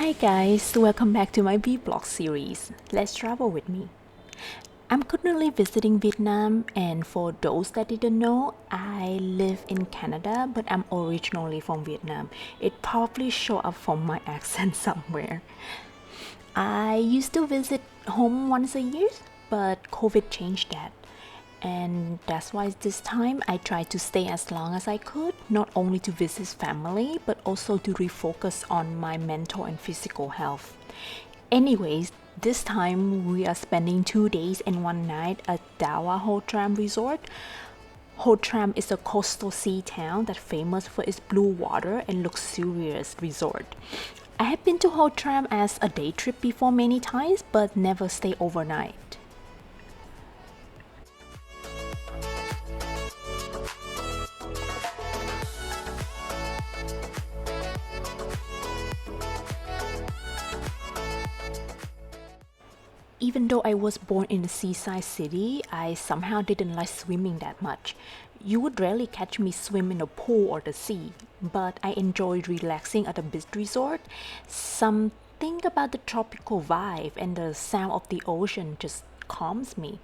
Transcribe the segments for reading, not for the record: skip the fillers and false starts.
Hi guys, welcome back to my Vblog series. Let's travel with me. I'm currently visiting Vietnam, and for those that didn't know, I live in Canada, but I'm originally from Vietnam. It probably show up from my accent somewhere. I used to visit home once a year, but COVID changed that. And that's why this time I tried to stay as long as I could, not only to visit family, but also to refocus on my mental and physical health. Anyways, this time we are spending 2 days and one night at Dawa Tram Resort. Tram is a coastal sea town that's famous for its blue water and luxurious resort. I have been to Tram as a day trip before many times, but never stay overnight. Even though I was born in a seaside city, I somehow didn't like swimming that much. You would rarely catch me swim in a pool or the sea, but I enjoyed relaxing at a beach resort. Something about the tropical vibe and the sound of the ocean just calms me.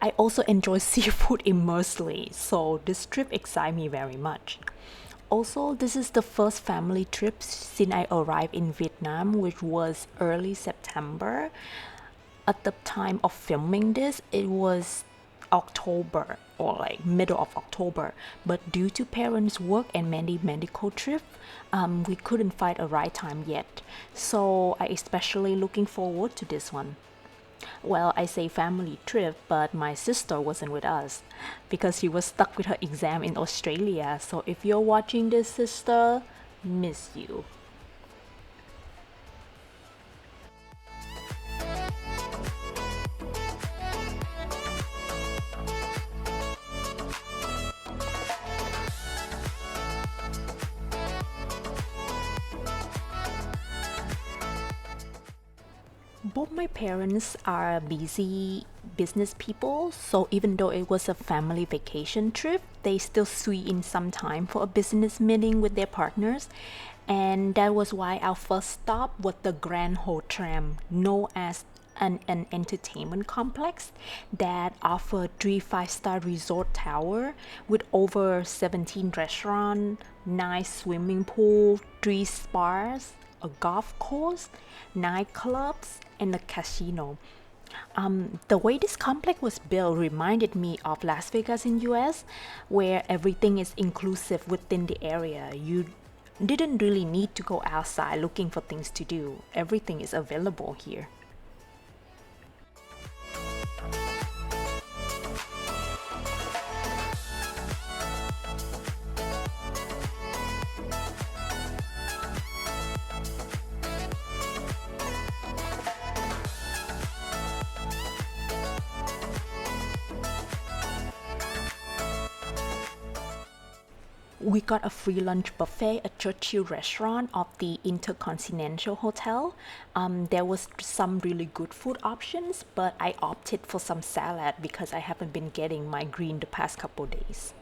I also enjoy seafood immensely, so this trip excites me very much. Also, this is the first family trip since I arrived in Vietnam, which was early September. At the time of filming this, it was October or like middle of October, but due to parents' work and many medical trips, we couldn't find a right time yet. So I especially looking forward to this one. Well, I say family trip, but my sister wasn't with us because she was stuck with her exam in Australia. So if you're watching this, sister, miss you. Both my parents are busy business people, so even though it was a family vacation trip, they still squeeze in some time for a business meeting with their partners. And that was why our first stop was the Grand Ho Tram, known as an entertainment complex that offered three five-star resort tower with over 17 restaurants, 9 swimming pools, 3 spas, a golf course, nightclubs, and a casino. The way this complex was built reminded me of Las Vegas in US, where everything is inclusive within the area. You didn't really need to go outside looking for things to do. Everything is available here. We got a free lunch buffet at Churchill restaurant of the Intercontinental Hotel. There was some really good food options, but I opted for some salad because I haven't been getting my green the past couple days.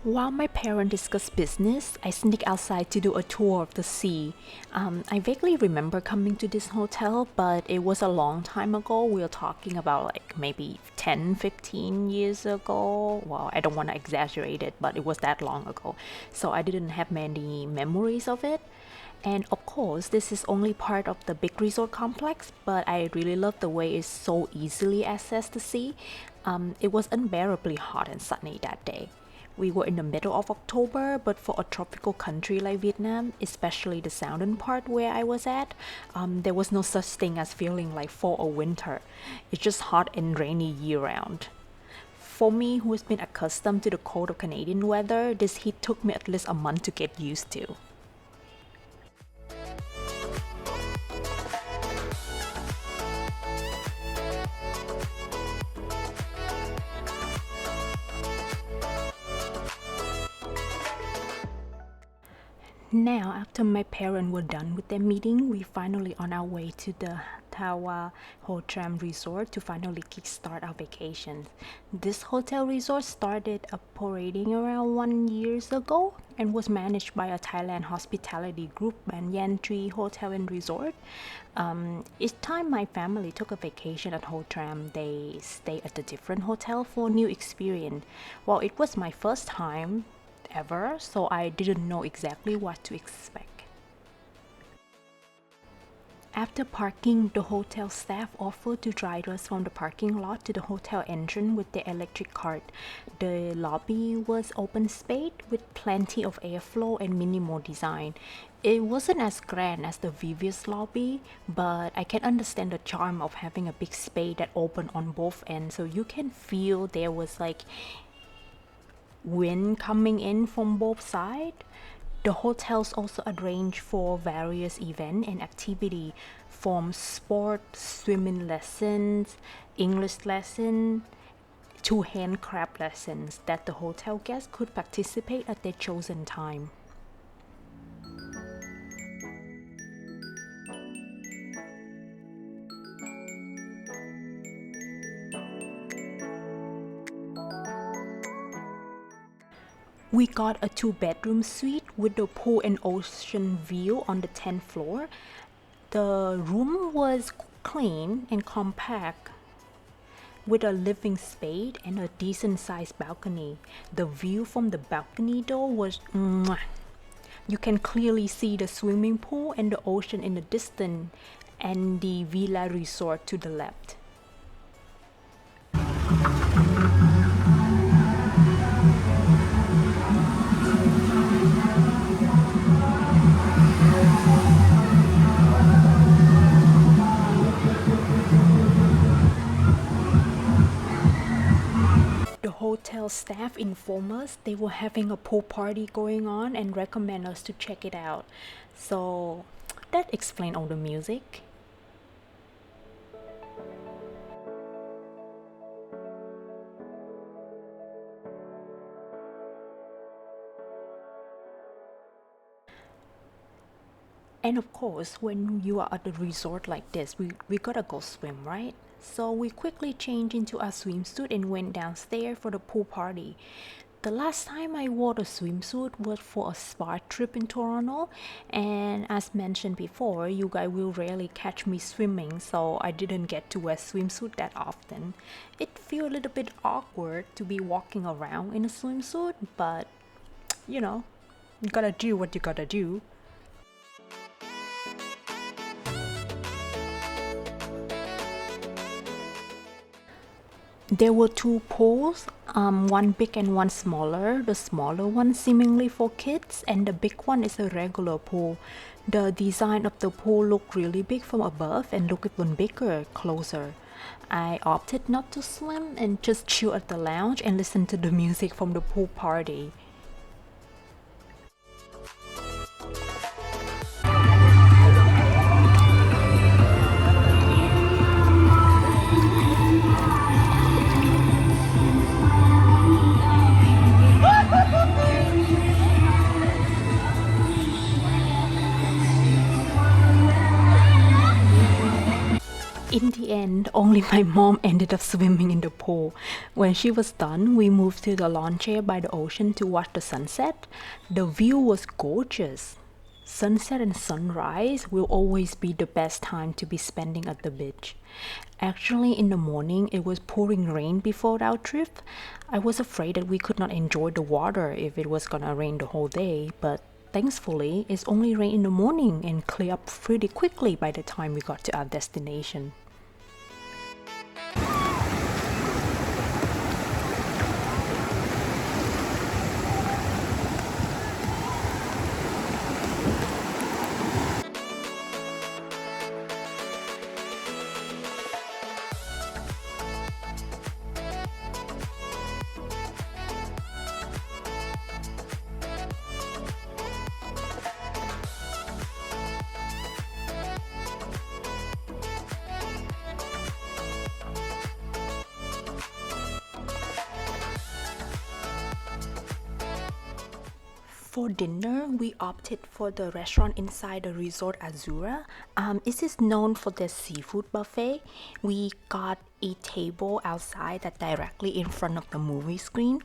While my parents discussed business, I sneak outside to do a tour of the sea. I vaguely remember coming to this hotel, but it was a long time ago. We are talking about like maybe 10, 15 years ago. Well, I don't want to exaggerate it, but it was that long ago. So I didn't have many memories of it. And of course, this is only part of the big resort complex, but I really love the way it's so easily accessed the sea. It was unbearably hot and sunny that day. We were in the middle of October, but for a tropical country like Vietnam, especially the southern part where I was at, there was no such thing as feeling like fall or winter. It's just hot and rainy year round. For me, who has been accustomed to the cold of Canadian weather, this heat took me at least a month to get used to. Now, after my parents were done with their meeting, we finally on our way to the Tawa Tram resort to finally kickstart our vacations. This hotel resort started operating around 1 years ago and was managed by a Thailand hospitality group, Banyan Tree Hotel and Resort. Each time my family took a vacation at Ho Tram, they stay at a different hotel for a new experience. Well, it was my first time ever, so I didn't know exactly what to expect. After parking, the hotel staff offered to drive us from the parking lot to the hotel entrance with the electric cart. The lobby was open space with plenty of airflow and minimal design. It wasn't as grand as the previous lobby, but I can understand the charm of having a big space that opened on both ends, so you can feel there was like wind coming in from both sides. The hotels also arrange for various events and activity from sport, swimming lessons, English lesson to handcraft lessons that the hotel guests could participate at their chosen time. We got a two-bedroom suite with the pool and ocean view on the 10th floor. The room was clean and compact with a living space and a decent sized balcony. The view from the balcony though was mwah. You can clearly see the swimming pool and the ocean in the distance and the villa resort to the left. The hotel staff informed us they were having a pool party going on and recommend us to check it out. So that explained all the music. And of course, when you are at a resort like this, we gotta go swim, right? So we quickly changed into our swimsuit and went downstairs for the pool party. The last time I wore a swimsuit was for a spa trip in Toronto, and as mentioned before, you guys will rarely catch me swimming, so I didn't get to wear swimsuit that often. It feels a little bit awkward to be walking around in a swimsuit, but you know, you gotta do what you gotta do. There were two pools, one big and one smaller. The smaller one seemingly for kids, and the big one is a regular pool. The design of the pool looked really big from above and looked even bigger closer. I opted not to swim and just chill at the lounge and listen to the music from the pool party. In the end, only my mom ended up swimming in the pool. When she was done, we moved to the lawn chair by the ocean to watch the sunset. The view was gorgeous. Sunset and sunrise will always be the best time to be spending at the beach. Actually, in the morning, it was pouring rain before our trip. I was afraid that we could not enjoy the water if it was gonna rain the whole day, but thankfully, it's only rain in the morning and clear up pretty quickly by the time we got to our destination. For dinner, we opted for the restaurant inside the resort Azura. It is known for their seafood buffet. We got a table outside that directly in front of the movie screen.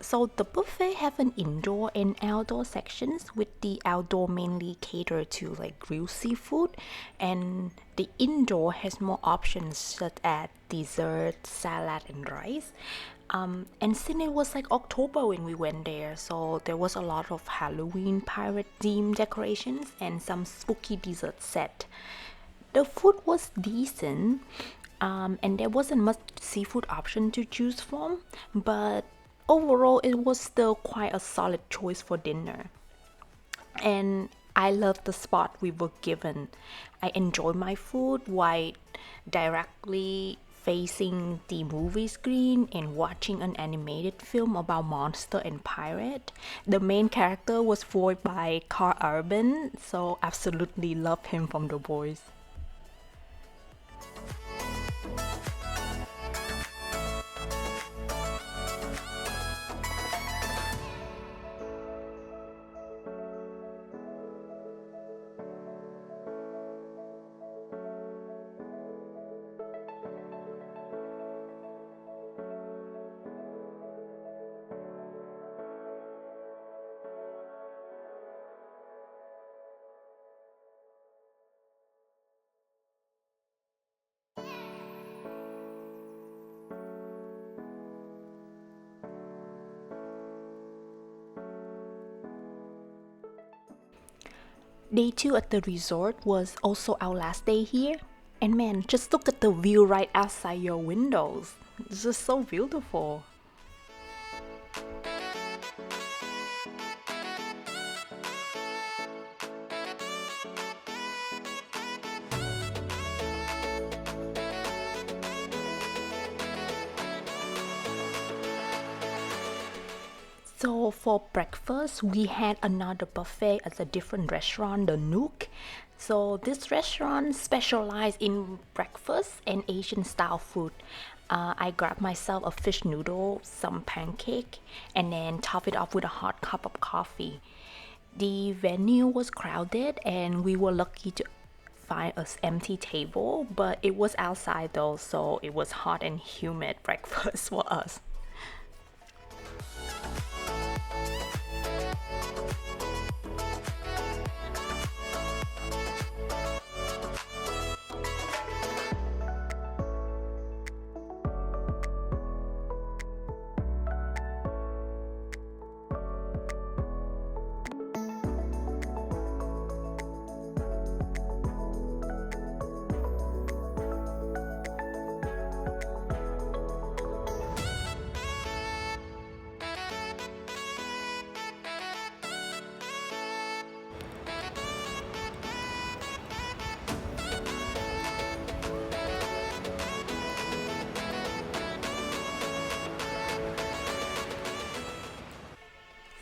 So the buffet have an indoor and outdoor sections, with the outdoor mainly cater to like grilled seafood, and the indoor has more options such as dessert, salad, and rice. And since it was like October when we went there, so there was a lot of Halloween pirate theme decorations and some spooky dessert set. The food was decent, and there wasn't much seafood option to choose from, but overall it was still quite a solid choice for dinner. And I loved the spot we were given. I enjoyed my food while directly facing the movie screen and watching an animated film about monster and pirate. The main character was voiced by Carl Urban, so absolutely love him from The Voice. Day 2 at the resort was also our last day here. And man, just look at the view right outside your windows. It's just so beautiful. So for breakfast, we had another buffet at a different restaurant, the Nook. So this restaurant specialized in breakfast and Asian style food. I grabbed myself a fish noodle, some pancake, and then top it off with a hot cup of coffee. The venue was crowded and we were lucky to find an empty table, but it was outside though, so it was hot and humid breakfast for us.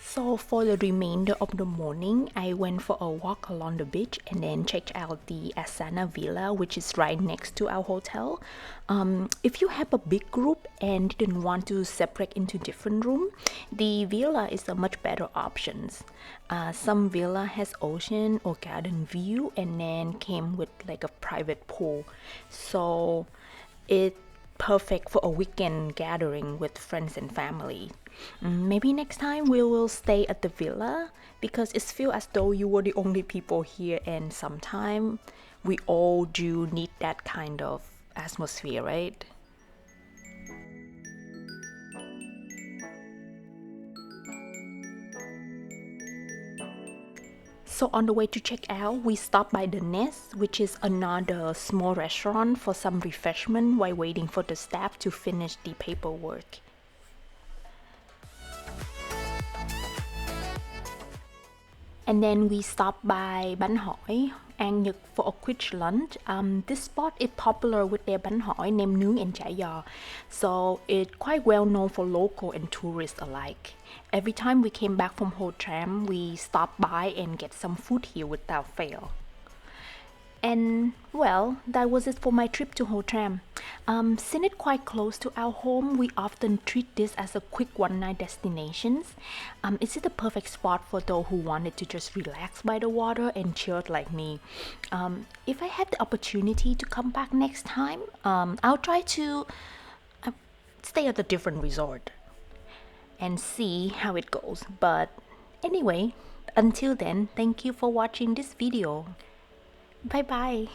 So for the remainder of the morning, I went for a walk along the beach and then checked out the Asana Villa, which is right next to our hotel. If you have a big group and didn't want to separate into different rooms, the villa is a much better option. Some villa has ocean or garden view and then came with like a private pool. So it perfect for a weekend gathering with friends and family. Maybe next time we will stay at the villa because it feels as though you were the only people here, and sometimes we all do need that kind of atmosphere, right? So on the way to check out, we stopped by the Nest, which is another small restaurant, for some refreshment while waiting for the staff to finish the paperwork. And then we stopped by Bánh Hỏi, An Nhật, for a quick lunch. This spot is popular with their bánh hỏi, nem nướng, and chả giò. So it's quite well known for local and tourists alike. Every time we came back from Tram, we stopped by and get some food here without fail. And well, that was it for my trip to Ho Tram. Since it's quite close to our home, we often treat this as a quick one-night destination. Is it the perfect spot for those who wanted to just relax by the water and chill like me? If I have the opportunity to come back next time, I'll try to uh, stay at a different resort and see how it goes. But anyway, until then, thank you for watching this video. Bye bye.